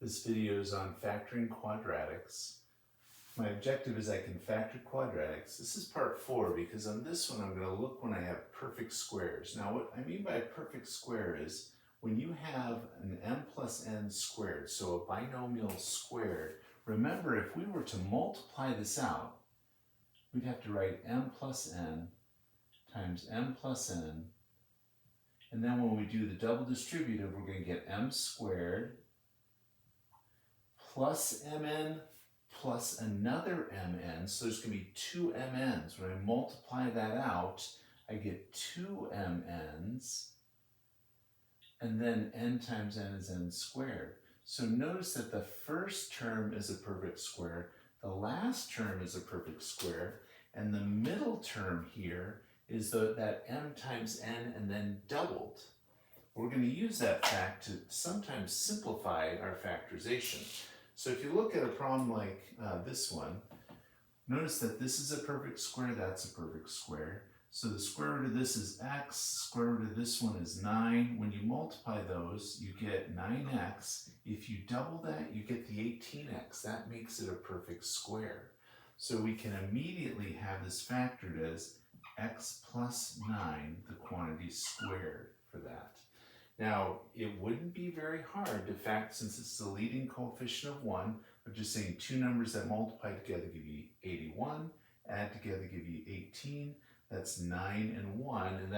This video is on factoring quadratics. My objective is I can factor quadratics. This is part 4 because on this one I'm going to look when I have perfect squares. Now what I mean by a perfect square is when you have an m plus n squared, so a binomial squared, remember if we were to multiply this out, we'd have to write m plus n times m plus n, and then when we do the double distributive we're going to get m squared plus mn plus another mn, so there's going to be two mn's. When I multiply that out, I get two mn's, and then n times n is n squared. So notice that the first term is a perfect square, the last term is a perfect square, and the middle term here is that m times n and then doubled. We're going to use that fact to sometimes simplify our factorization. So if you look at a problem like this one, notice that this is a perfect square, that's a perfect square. So the square root of this is x, square root of this one is 9. When you multiply those, you get 9x. If you double that, you get the 18x. That makes it a perfect square. So we can immediately have this factored as x plus 9, the quantity squared for that. Now, it wouldn't be very hard to fact, since it's the leading coefficient of 1, of just saying two numbers that multiply together give you 81, add together give you 18, that's 9 and 1, and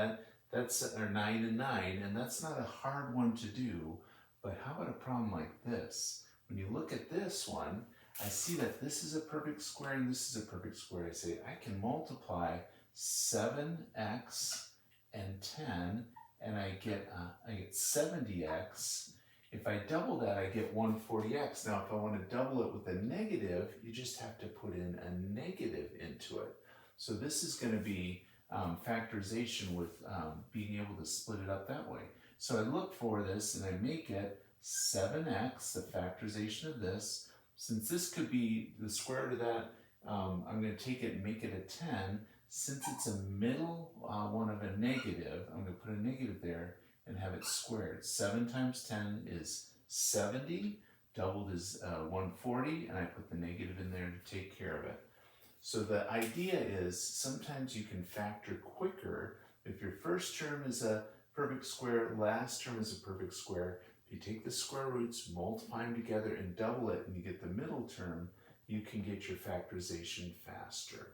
that's 9 and 9, and that's not a hard one to do. But how about a problem like this? When you look at this one, I see that this is a perfect square and this is a perfect square. I say I can multiply 7x and 10, and I get 70x. If I double that, I get 140x. Now, if I want to double it with a negative, you just have to put in a negative into it. So this is going to be factorization with being able to split it up that way. So I look for this and I make it 7x, the factorization of this. Since this could be the square root of that, I'm going to take it and make it a 10. Since it's a middle one of a negative, I'm going to put a negative there and have it squared. 7 times 10 is 70, doubled is 140, and I put the negative in there to take care of it. So the idea is sometimes you can factor quicker. If your first term is a perfect square, last term is a perfect square, if you take the square roots, multiply them together and double it, and you get the middle term, you can get your factorization faster.